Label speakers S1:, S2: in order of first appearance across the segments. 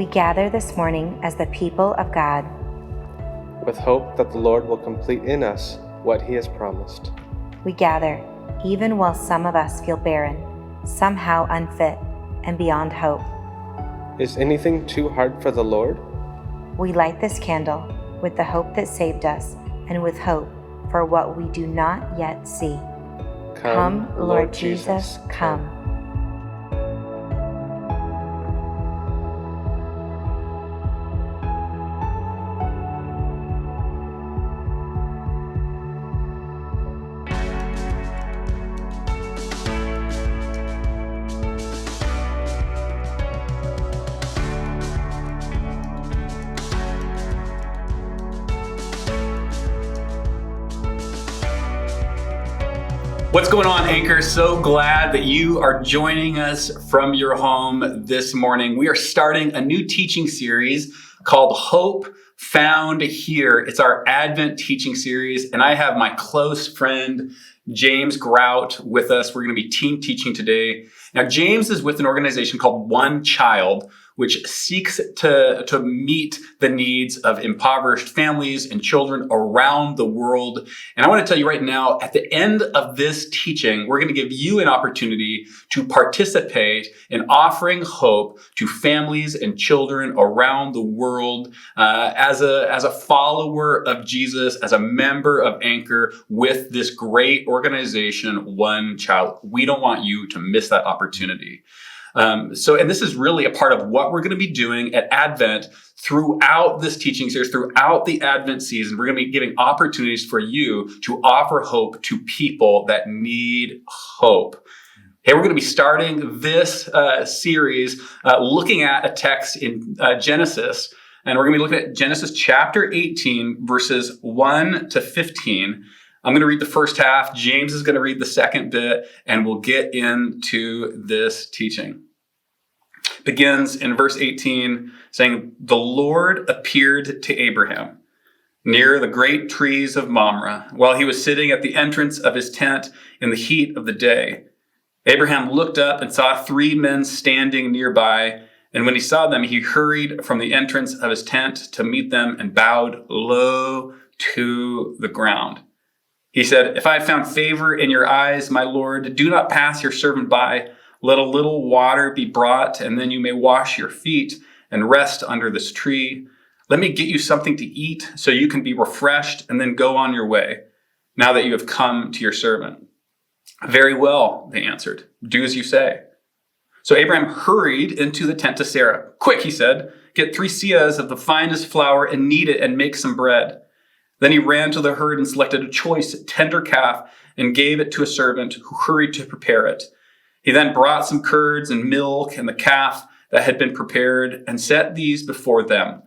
S1: We gather this morning as the people of God,
S2: with hope that the Lord will complete in us what he has promised.
S1: We gather even while some of us feel barren, somehow unfit, and beyond hope.
S2: Is anything too hard for the Lord?
S1: We light this candle with the hope that saved us and with hope for what we do not yet see. Come, Lord Jesus, come.
S3: What's going on, Anchor? So glad that you are joining us from your home this morning. We are starting a new teaching series called Hope Found Here. It's our Advent teaching series, and I have my close friend, James Grout, with us. We're going to be team teaching today. Now, James is with an organization called One Child, which seeks to meet the needs of impoverished families and children around the world. And I want to tell you right now, at the end of this teaching, we're going to give you an opportunity to participate in offering hope to families and children around the world as a follower of Jesus, as a member of Anchor with this great organization, One Child. We don't want you to miss that opportunity. And this is really a part of what we're going to be doing at Advent throughout this teaching series, throughout the Advent season. We're going to be giving opportunities for you to offer hope to people that need hope. Hey, we're going to be starting this series looking at a text in Genesis, and we're going to be looking at Genesis chapter 18, verses 1 to 15. I'm going to read the first half. James is going to read the second bit, and we'll get into this teaching. It begins in verse 18, saying, "The Lord appeared to Abraham near the great trees of Mamre, while he was sitting at the entrance of his tent in the heat of the day. Abraham looked up and saw 3 men standing nearby, and when he saw them, he hurried from the entrance of his tent to meet them and bowed low to the ground. He said, 'If I have found favor in your eyes, my Lord, do not pass your servant by. Let a little water be brought, and then you may wash your feet and rest under this tree. Let me get you something to eat so you can be refreshed and then go on your way, now that you have come to your servant.' 'Very well,' they answered. 'Do as you say.' So Abraham hurried into the tent to Sarah. 'Quick,' he said, 'get 3 seahs of the finest flour and knead it and make some bread.' Then he ran to the herd and selected a choice, tender calf and gave it to a servant who hurried to prepare it. He then brought some curds and milk and the calf that had been prepared and set these before them.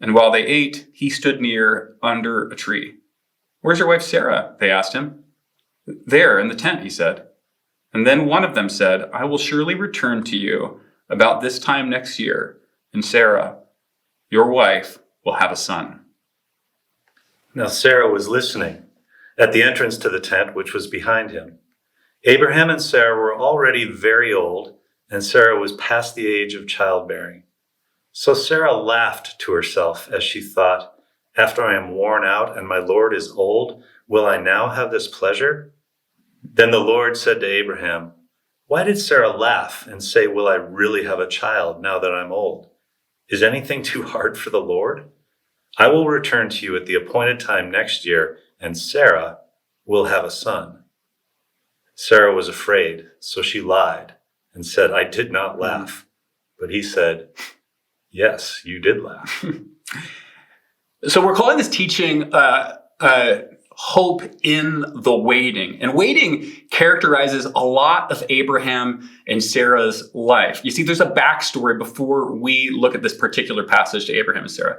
S3: And while they ate, he stood near under a tree. 'Where's your wife Sarah?' they asked him. 'There in the tent,' he said. And then one of them said, 'I will surely return to you about this time next year, and Sarah, your wife, will have a son.'
S4: Now Sarah was listening at the entrance to the tent which was behind him. Abraham and Sarah were already very old, and Sarah was past the age of childbearing. So Sarah laughed to herself as she thought, 'After I am worn out and my Lord is old, will I now have this pleasure?' Then the Lord said to Abraham, 'Why did Sarah laugh and say, "Will I really have a child now that I'm old?" Is anything too hard for the Lord? I will return to you at the appointed time next year, and Sarah will have a son.' Sarah was afraid, so she lied and said, 'I did not laugh.' But he said, 'Yes, you did laugh.'"
S3: So we're calling this teaching hope in the waiting. And waiting characterizes a lot of Abraham and Sarah's life. You see, there's a backstory before we look at this particular passage to Abraham and Sarah.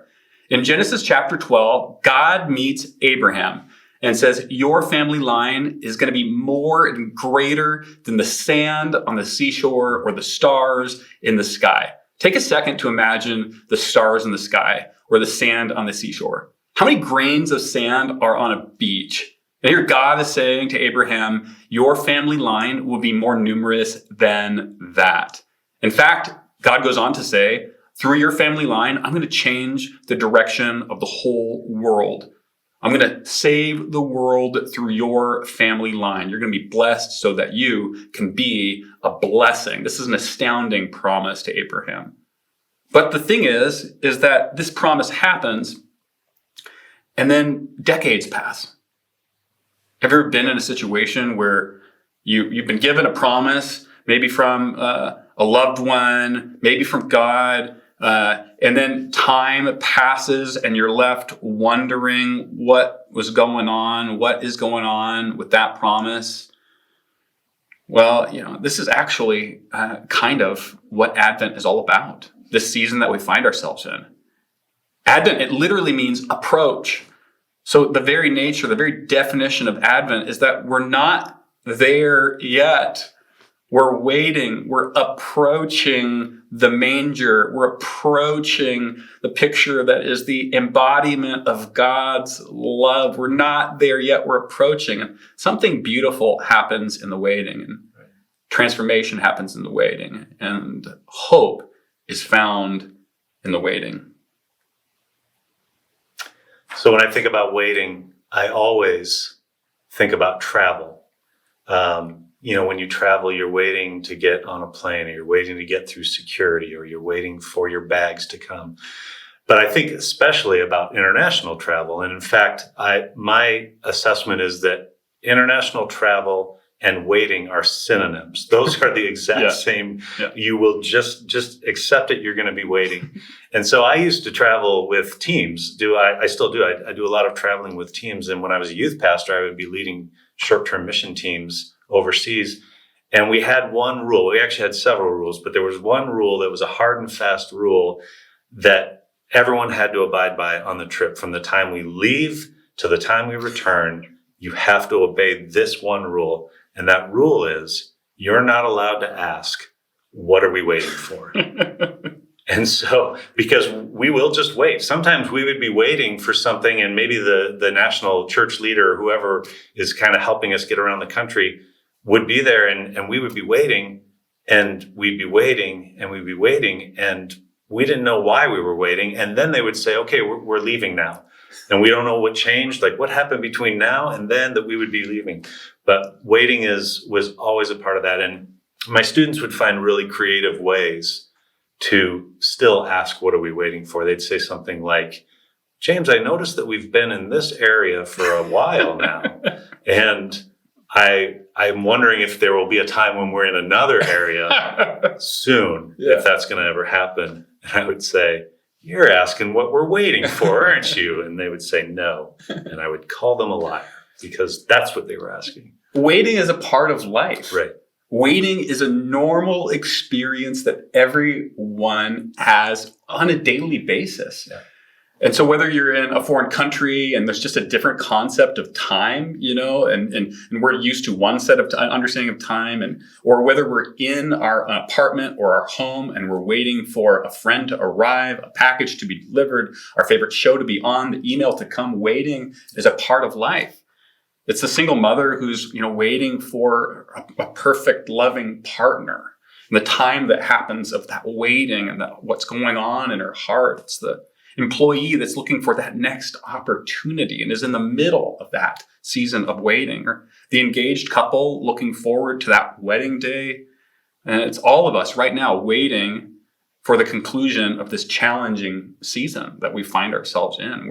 S3: In Genesis chapter 12, God meets Abraham and says, "Your family line is going to be more and greater than the sand on the seashore or the stars in the sky." Take a second to imagine the stars in the sky or the sand on the seashore. How many grains of sand are on a beach? And here God is saying to Abraham, your family line will be more numerous than that. In fact, God goes on to say, through your family line, I'm going to change the direction of the whole world. I'm going to save the world through your family line. You're going to be blessed so that you can be a blessing. This is an astounding promise to Abraham. But the thing is that this promise happens and then decades pass. Have you ever been in a situation where you've been given a promise, maybe from a loved one, maybe from God, and then time passes and you're left wondering what was going on, what is going on with that promise? Well, this is actually kind of what Advent is all about, this season that we find ourselves in. Advent, it literally means approach. So the very nature, the very definition of Advent is that we're not there yet. We're waiting. We're approaching the manger. We're approaching the picture that is the embodiment of God's love. We're not there yet. We're approaching. And something beautiful happens in the waiting. And transformation happens in the waiting. And hope is found in the waiting.
S4: So when I think about waiting, I always think about travel. When you travel, you're waiting to get on a plane, or you're waiting to get through security, or you're waiting for your bags to come. But I think especially about international travel. And in fact, my assessment is that international travel and waiting are synonyms. Those are the exact same. Yeah. You will just accept it. You're going to be waiting. And so I used to travel with teams. I still do. I do a lot of traveling with teams. And when I was a youth pastor, I would be leading short-term mission teams overseas. And we had one rule. We actually had several rules, but there was one rule that was a hard and fast rule that everyone had to abide by on the trip. From the time we leave to the time we return, you have to obey this one rule. And that rule is, you're not allowed to ask, what are we waiting for? And so, because we will just wait. Sometimes we would be waiting for something, and maybe the national church leader, or whoever is kind of helping us get around the country, would be there, and we would be waiting, and we'd be waiting, and we'd be waiting, and we didn't know why we were waiting. And then they would say, okay, we're leaving now. And we don't know what changed, like what happened between now and then that we would be leaving. But waiting was always a part of that. And my students would find really creative ways to still ask, what are we waiting for? They'd say something like, James, I noticed that we've been in this area for a while now. And I'm wondering if there will be a time when we're in another area soon, if that's going to ever happen. And I would say, you're asking what we're waiting for, aren't you? And they would say no. And I would call them a liar, because that's what they were asking.
S3: Waiting is a part of life.
S4: Right.
S3: Waiting is a normal experience that everyone has on a daily basis. Yeah. And so whether you're in a foreign country and there's just a different concept of time, and we're used to one set of understanding of time, or whether we're in our apartment or our home and we're waiting for a friend to arrive, a package to be delivered, our favorite show to be on, the email to come, waiting is a part of life. It's the single mother who's, waiting for a perfect, loving partner. And the time that happens of that waiting and what's going on in her heart. It's the employee that's looking for that next opportunity and is in the middle of that season of waiting, or the engaged couple looking forward to that wedding day. And it's all of us right now waiting for the conclusion of this challenging season that we find ourselves in.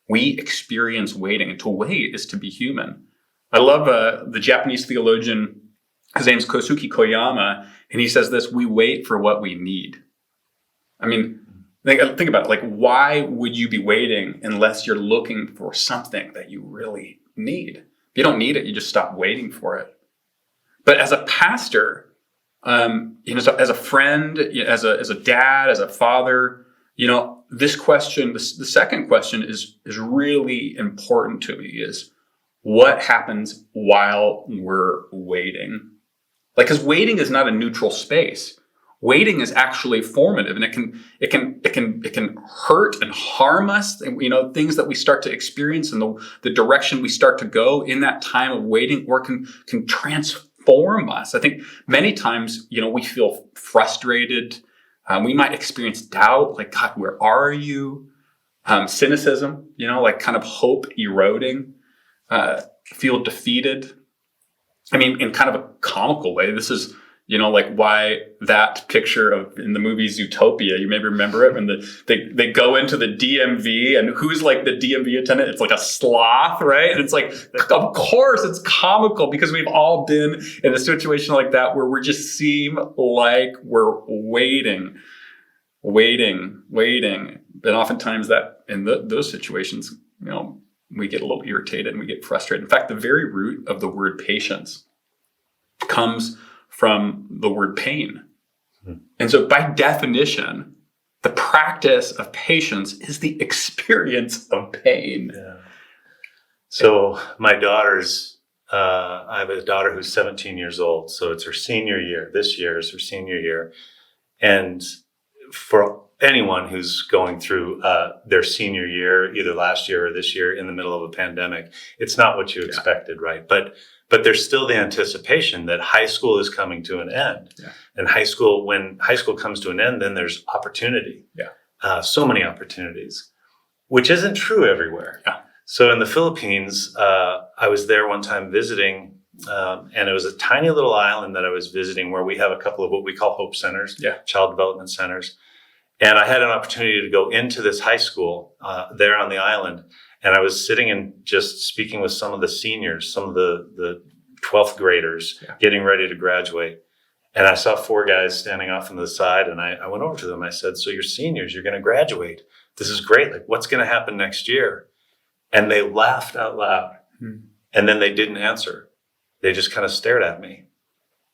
S3: We experience waiting, and to wait is to be human. I love the Japanese theologian, his name's Kosuke Koyama, and he says this: we wait for what we need. I mean, think about it. Like, why would you be waiting unless you're looking for something that you really need? If you don't need it, you just stop waiting for it. But as a pastor, as a friend, as a dad, as a father, this question, the second question is really important to me: is what happens while we're waiting? Because waiting is not a neutral space. Waiting is actually formative, and it can hurt and harm us. And, things that we start to experience and the direction we start to go in that time of waiting, or can transform us. I think many times, we feel frustrated. We might experience doubt, like, God, where are you? Cynicism, like kind of hope eroding, feel defeated. I mean, in kind of a comical way. This is, like why that picture in the movie Zootopia, you maybe remember it, when they go into the DMV, and who's like the DMV attendant? It's like a sloth, right? And it's like, of course it's comical, because we've all been in a situation like that where we just seem like we're waiting. And oftentimes that in those situations, we get a little irritated and we get frustrated. In fact, the very root of the word patience comes from the word pain. And so by definition, the practice of patience is the experience of pain.
S4: Yeah. So my daughter's, I have a daughter who's 17 years old. So it's her senior year. This year is her senior year. And for anyone who's going through their senior year, either last year or this year in the middle of a pandemic, it's not what you expected, right? But there's still the anticipation that high school is coming to an end. Yeah. And when high school comes to an end, then there's opportunity. Yeah. So many opportunities, which isn't true everywhere. Yeah. So in the Philippines, I was there one time visiting, and it was a tiny little island that I was visiting where we have a couple of what we call hope centers, child development centers. And I had an opportunity to go into this high school there on the island. And I was sitting and just speaking with some of the seniors, some of the 12th graders getting ready to graduate. And I saw 4 guys standing off on the side, and I went over to them. I said, "So you're seniors, you're going to graduate. This is great. Like, what's going to happen next year?" And they laughed out loud. And then they didn't answer. They just kind of stared at me.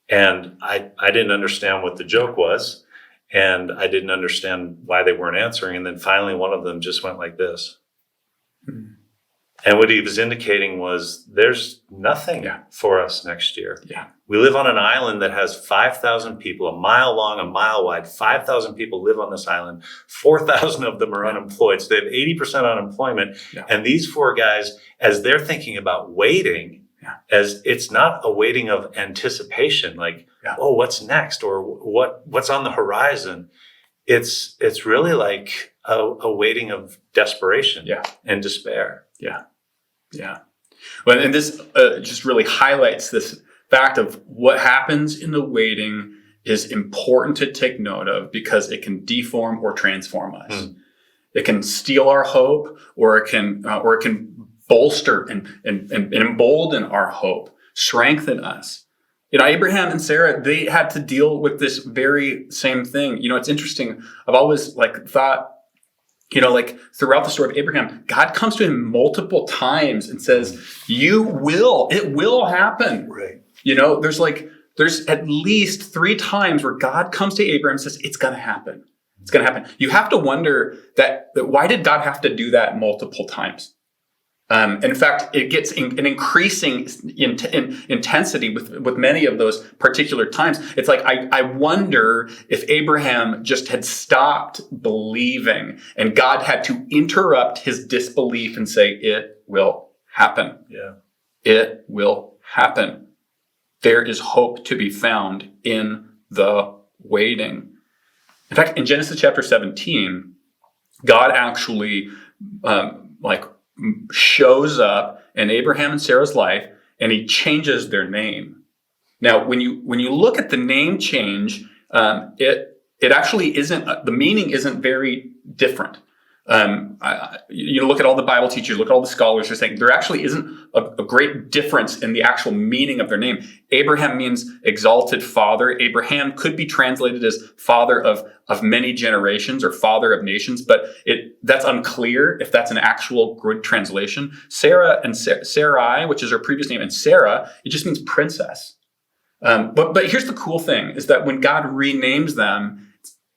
S4: And I didn't understand what the joke was. And I didn't understand why they weren't answering. And then finally, one of them just went like this. And what he was indicating was there's nothing for us next year. Yeah. We live on an island that has 5,000 people, a mile long, a mile wide. 5,000 people live on this island. 4,000 of them are unemployed. So they have 80% unemployment. Yeah. And these 4 guys, as they're thinking about waiting, as it's not a waiting of anticipation, like, oh, what's next? Or what's on the horizon? It's really like a waiting of desperation and despair.
S3: Yeah. Well, and this just really highlights this fact of what happens in the waiting is important to take note of, because it can deform or transform us. It can steal our hope, or it can bolster and embolden our hope, strengthen us. Abraham and Sarah, they had to deal with this very same thing. It's interesting. I've always thought, throughout the story of Abraham, God comes to him multiple times and says, it will happen. Right. There's at least 3 times where God comes to Abraham and says, it's going to happen. It's going to happen. You have to wonder that why did God have to do that multiple times? In fact, it gets an increasing intensity with many of those particular times. It's like, I wonder if Abraham just had stopped believing and God had to interrupt his disbelief and say, it will happen. Yeah. It will happen. There is hope to be found in the waiting. In fact, in Genesis chapter 17, God actually, shows up in Abraham and Sarah's life, and he changes their name. Now, when you look at the name change, it actually isn't, the meaning isn't very different. You look at all the Bible teachers, look at all the scholars, are saying there actually isn't a great difference in the actual meaning of their name. Abraham means exalted father. Abraham could be translated as father of many generations or father of nations, but that's unclear if that's an actual good translation. Sarah and Sarai, which is her previous name, and Sarah, it just means princess. But here's the cool thing, is that when God renames them,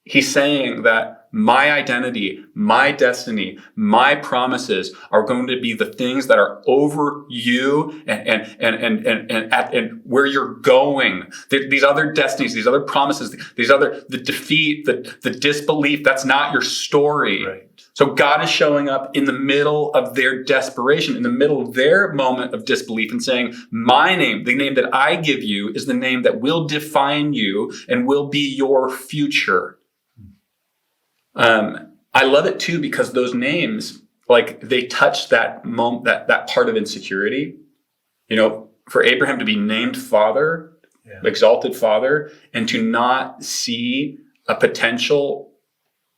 S3: he's saying that my identity, my destiny, my promises are going to be the things that are over you and where you're going. These other destinies, these other promises, the defeat, the disbelief, that's not your story. Right. So God is showing up in the middle of their desperation, in the middle of their moment of disbelief, and saying, my name, the name that I give you, is the name that will define you and will be your future. I love it too because those names, like they touch that moment, that part of insecurity. For Abraham to be named father, exalted father, and to not see a potential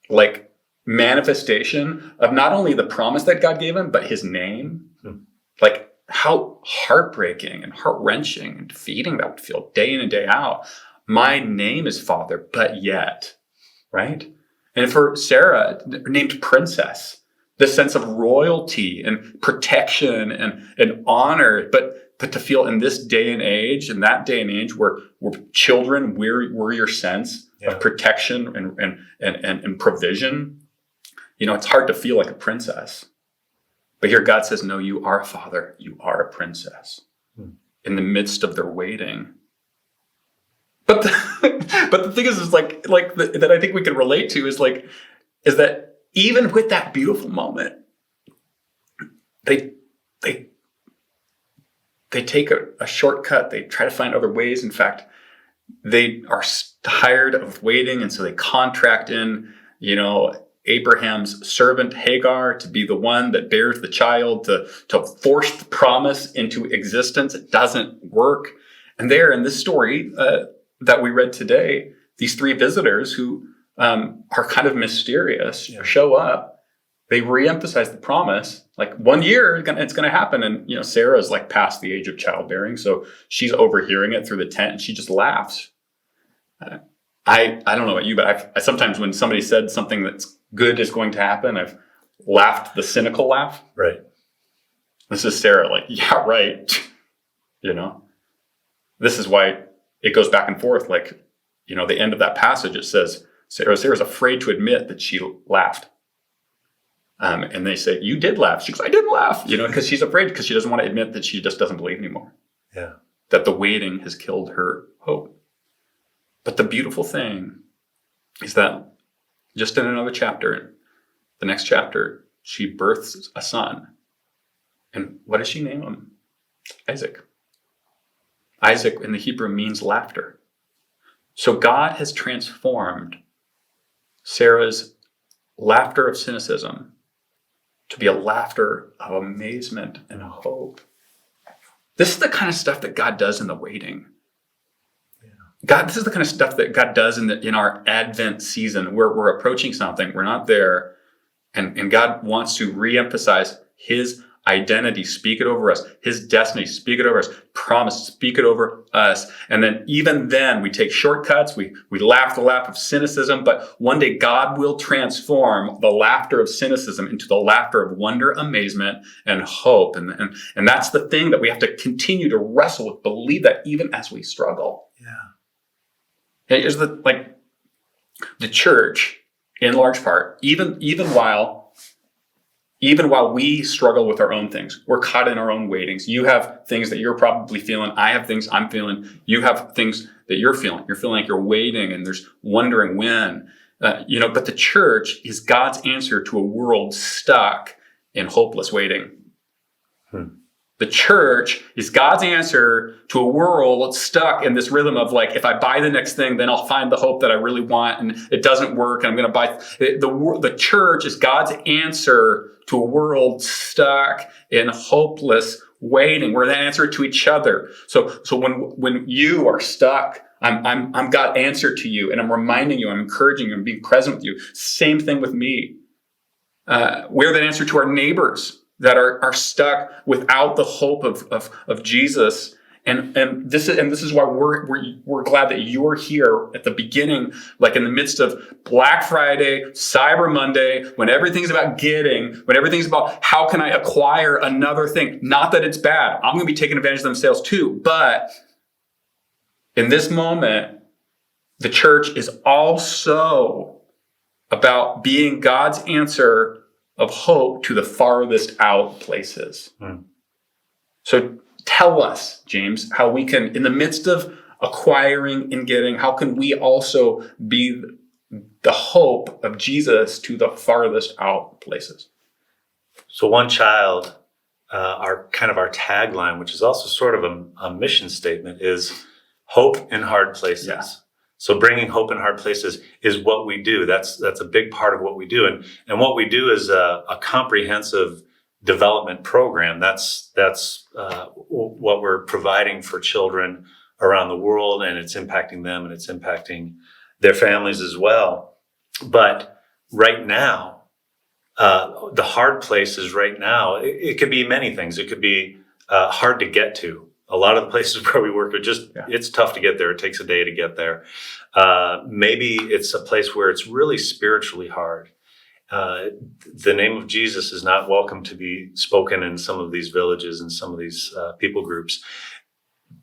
S3: like manifestation of not only the promise that God gave him, but his name. Like how heartbreaking and heart-wrenching and defeating that would feel day in and day out. My name is Father, but yet, right? And for Sarah, named Princess, this sense of royalty and protection and honor, but to feel in this day and age, in that day and age where children were your sense of protection and provision, it's hard to feel like a princess. But here God says, no, you are a father. You are a princess in the midst of their waiting. But the thing is like that I think we can relate to is that even with that beautiful moment, they take a shortcut. They try to find other ways. In fact, they are tired of waiting, and so they contract in, Abraham's servant Hagar to be the one that bears the child, to force the promise into existence. It doesn't work. And there in this story that we read today, these three visitors who are kind of mysterious show up. They reemphasize the promise. Like 1 year, it's going to happen. And, Sarah's like past the age of childbearing. So she's overhearing it through the tent and she just laughs. I don't know about you, but I sometimes when somebody said something that's good is going to happen, I've laughed the cynical laugh.
S4: Right.
S3: This is Sarah like, yeah, right. This is why it goes back and forth. Like, the end of that passage, it says, Sarah's afraid to admit that she laughed. And they say, you did laugh. She goes, I didn't laugh, because she's afraid because she doesn't want to admit that she just doesn't believe anymore.
S4: Yeah.
S3: That the waiting has killed her hope. But the beautiful thing is that just in another chapter, the next chapter, she births a son. And what does she name him? Isaac. Isaac in the Hebrew means laughter. So God has transformed Sarah's laughter of cynicism to be a laughter of amazement and hope. This is the kind of stuff that God does in the waiting. This is the kind of stuff that God does in our Advent season where we're approaching something, we're not there, and God wants to reemphasize his identity, speak it over us, his destiny, speak it over us, promise, speak it over us. And then even then we take shortcuts, we laugh the laugh of cynicism, but one day God will transform the laughter of cynicism into the laughter of wonder, amazement, and hope. And that's the thing that we have to continue to wrestle with, believe that even as we struggle. Here's the church, in large part, even while we struggle with our own things, we're caught in our own waitings. You have things that you're probably feeling. I have things I'm feeling. You have things that you're feeling. You're feeling like you're waiting and there's wondering when. But the church is God's answer to a world stuck in hopeless waiting. The church is God's answer to a world stuck in this rhythm of if I buy the next thing, then I'll find the hope that I really want, and it doesn't work, and I'm going to buy. The church is God's answer to a world stuck in hopeless waiting. We're the answer to each other. So when you are stuck, I'm God's answer to you, and I'm reminding you, I'm encouraging you, I'm being present with you. Same thing with me. We're the answer to our neighbors that are stuck without the hope of Jesus. And this is why we're glad that you're here at the beginning, like in the midst of Black Friday, Cyber Monday, when everything's about when everything's about how can I acquire another thing? Not that it's bad. I'm going to be taking advantage of them sales too. But in this moment, the church is also about being God's answer of hope to the farthest out places. So tell us, James, how we can, in the midst of acquiring and getting, how can we also be the hope of Jesus to the farthest out places?
S4: So one child, our tagline, which is also sort of a mission statement, is hope in hard places.
S3: Yeah.
S4: So bringing hope in hard places is what we do. That's a big part of what we do. And what we do is a comprehensive development program. That's what we're providing for children around the world, and it's impacting them and it's impacting their families as well. But right now, the hard places right now, it could be many things. It could be hard to get to. A lot of the places where we work are it's tough to get there. It takes a day to get there. Maybe it's a place where it's really spiritually hard. The name of Jesus is not welcome to be spoken in some of these villages and some of these people groups.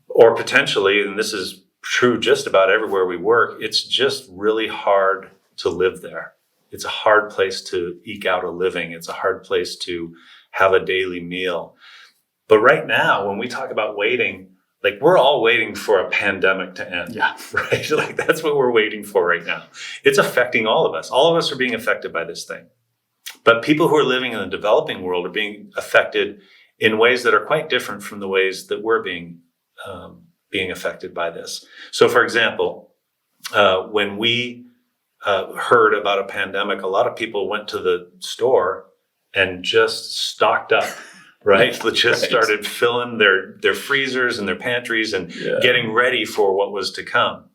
S4: Or potentially, and this is true just about everywhere we work, it's just really hard to live there. It's a hard place to eke out a living. It's a hard place to have a daily meal. But right now, when we talk about waiting, like we're all waiting for a pandemic to end, right? Like that's what we're waiting for right now. It's affecting all of us. All of us are being affected by this thing. But people who are living in the developing world are being affected in ways that are quite different from the ways that we're being affected by this. So, for example, when we heard about a pandemic, a lot of people went to the store and just stocked up. Right? Just started filling their freezers and their pantries and getting ready for what was to come.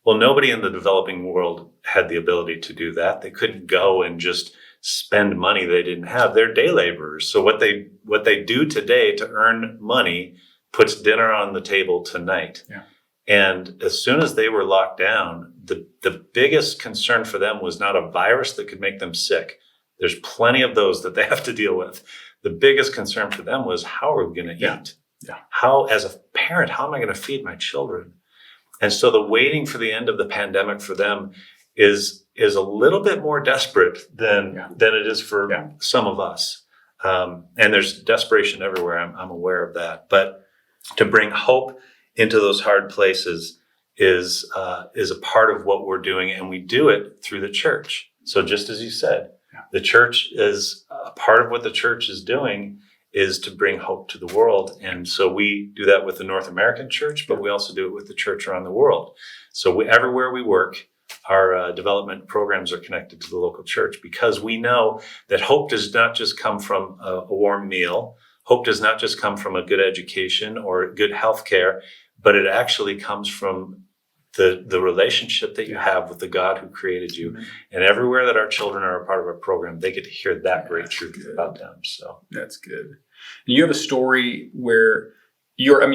S4: Well, nobody in the developing world had the ability to do that. They couldn't go and just spend money they didn't have. They're day laborers. So what they do today to earn money puts dinner on the table tonight. Yeah. And as soon as they were locked down, the biggest concern for them was not a virus that could make them sick. There's plenty of those that they have to deal with. The biggest concern for them was, how are we going to eat? Yeah. How, as a parent, how am I going to feed my children? And so the waiting for the end of the pandemic for them is a little bit more desperate than it is for some of us. And there's desperation everywhere. I'm aware of that. But to bring hope into those hard places is a part of what we're doing, and we do it through the church. So just as you said, the church is a part of what the church is doing is to bring hope to the world. And so we do that with the North American church, but we also do it with the church around the world. So everywhere we work, our development programs are connected to the local church, because we know that hope does not just come from a warm meal. Hope does not just come from a good education or good health care, but it actually comes from the relationship that you have with the God who created you. Mm-hmm. And everywhere that our children are a part of our program, they get to hear that great truth about them. So
S3: that's good. And you have a story where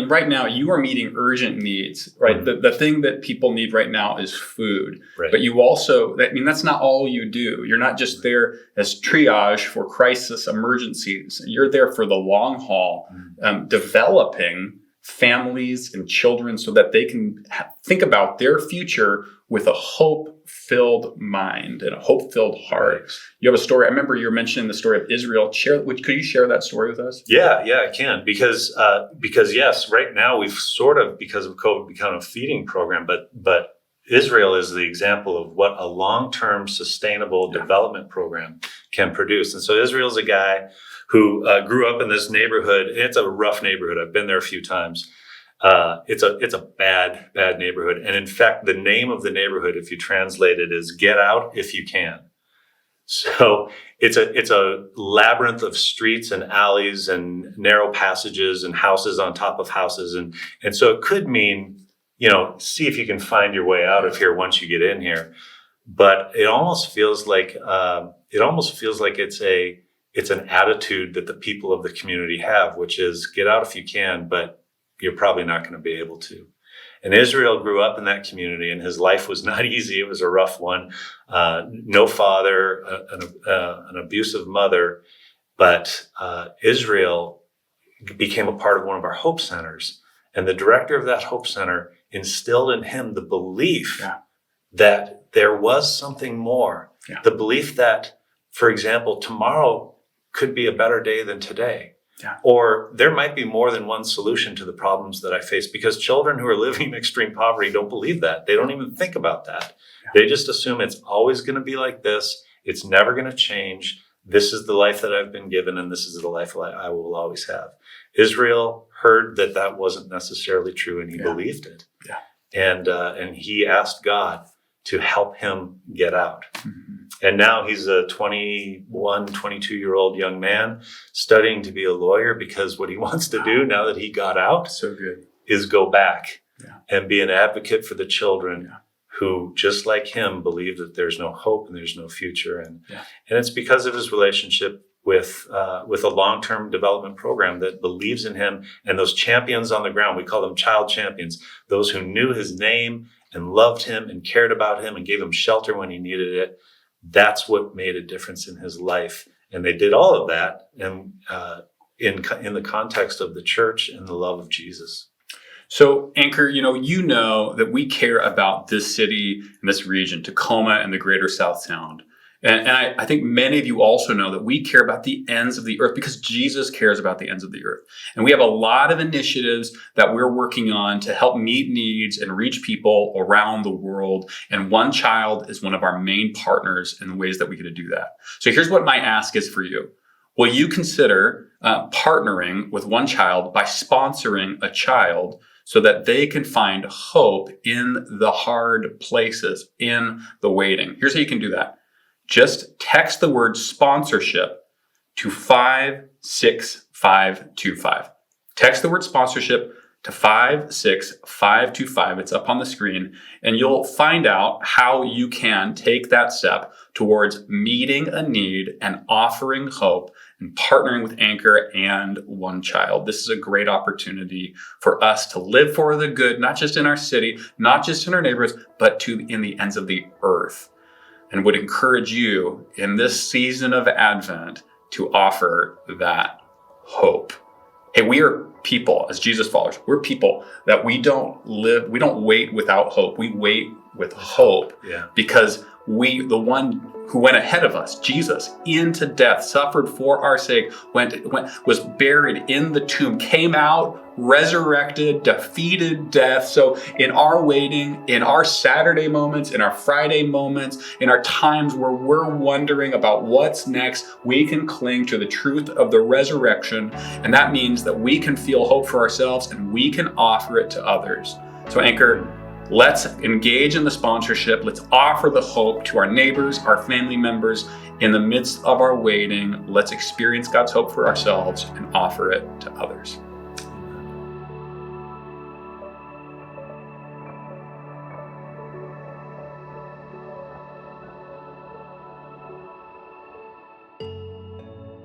S3: right now you are meeting urgent needs, right? Mm-hmm. The thing that people need right now is food. Right. But you also, that's not all you do. You're not just there as triage for crisis emergencies. You're there for the long haul, developing families and children so that they can think about their future with a hope-filled mind and a hope-filled heart. Right. You have a story. I remember you were mentioning the story of Israel. Could you share that story with us?
S4: Yeah, I can. Because yes, right now we've sort of, because of COVID, become a feeding program, but Israel is the example of what a long-term sustainable development program can produce. And so Israel's a guy who grew up in this neighborhood. It's a rough neighborhood. I've been there a few times. It's a bad neighborhood. And in fact, the name of the neighborhood, if you translate it, is "Get Out If You Can." So it's a labyrinth of streets and alleys and narrow passages and houses on top of houses. And so it could mean, see if you can find your way out of here once you get in here. But it almost feels like it's an attitude that the people of the community have, which is get out if you can, but you're probably not going to be able to. And Israel grew up in that community, and his life was not easy. It was a rough one. No father, an abusive mother, but Israel became a part of one of our Hope Centers. And the director of that Hope Center instilled in him the belief that there was something more. Yeah. The belief that, for example, tomorrow could be a better day than today. Yeah. Or there might be more than one solution to the problems that I face, because children who are living in extreme poverty don't believe that. They don't even think about that. Yeah. They just assume it's always going to be like this. It's never going to change. This is the life that I've been given, and this is the life I will always have. Israel heard that wasn't necessarily true, and he believed it. Yeah. and he asked God to help him get out. And now he's a 21, 22-year-old young man studying to be a lawyer, because what he wants to do now that he got out
S3: So good.
S4: is go back
S3: Yeah.
S4: and be an advocate for the children
S3: Yeah.
S4: who, just like him, believe that there's no hope and there's no future. And
S3: Yeah.
S4: and it's because of his relationship with a long-term development program that believes in him, and those champions on the ground. We call them child champions, those who knew his name and loved him and cared about him and gave him shelter when he needed it. That's what made a difference in his life. And they did all of that in the context of the church and the love of Jesus.
S3: So, Anchor, you know that we care about this city and this region, Tacoma and the greater South Sound. And I think many of you also know that we care about the ends of the earth because Jesus cares about the ends of the earth. And we have a lot of initiatives that we're working on to help meet needs and reach people around the world. And One Child is one of our main partners in the ways that we get to do that. So here's what my ask is for you. Will you consider partnering with One Child by sponsoring a child so that they can find hope in the hard places, in the waiting? Here's how you can do that. Just text the word sponsorship to 56525. Text the word sponsorship to 56525. It's up on the screen, and you'll find out how you can take that step towards meeting a need and offering hope and partnering with Anchor and One Child. This is a great opportunity for us to live for the good, not just in our city, not just in our neighborhoods, but in the ends of the earth. And would encourage you in this season of Advent to offer that hope. Hey, we are people, as Jesus followers, we're people that we don't wait without hope. We wait with hope.
S4: Yeah.
S3: Because the one who went ahead of us, Jesus, into death, suffered for our sake, was buried in the tomb, came out, resurrected, defeated death. So in our waiting, in our Saturday moments, in our Friday moments, in our times where we're wondering about what's next, we can cling to the truth of the resurrection. And that means that we can feel hope for ourselves and we can offer it to others. So Anchor, let's engage in the sponsorship. Let's offer the hope to our neighbors, our family members. In the midst of our waiting, let's experience God's hope for ourselves and offer it to others.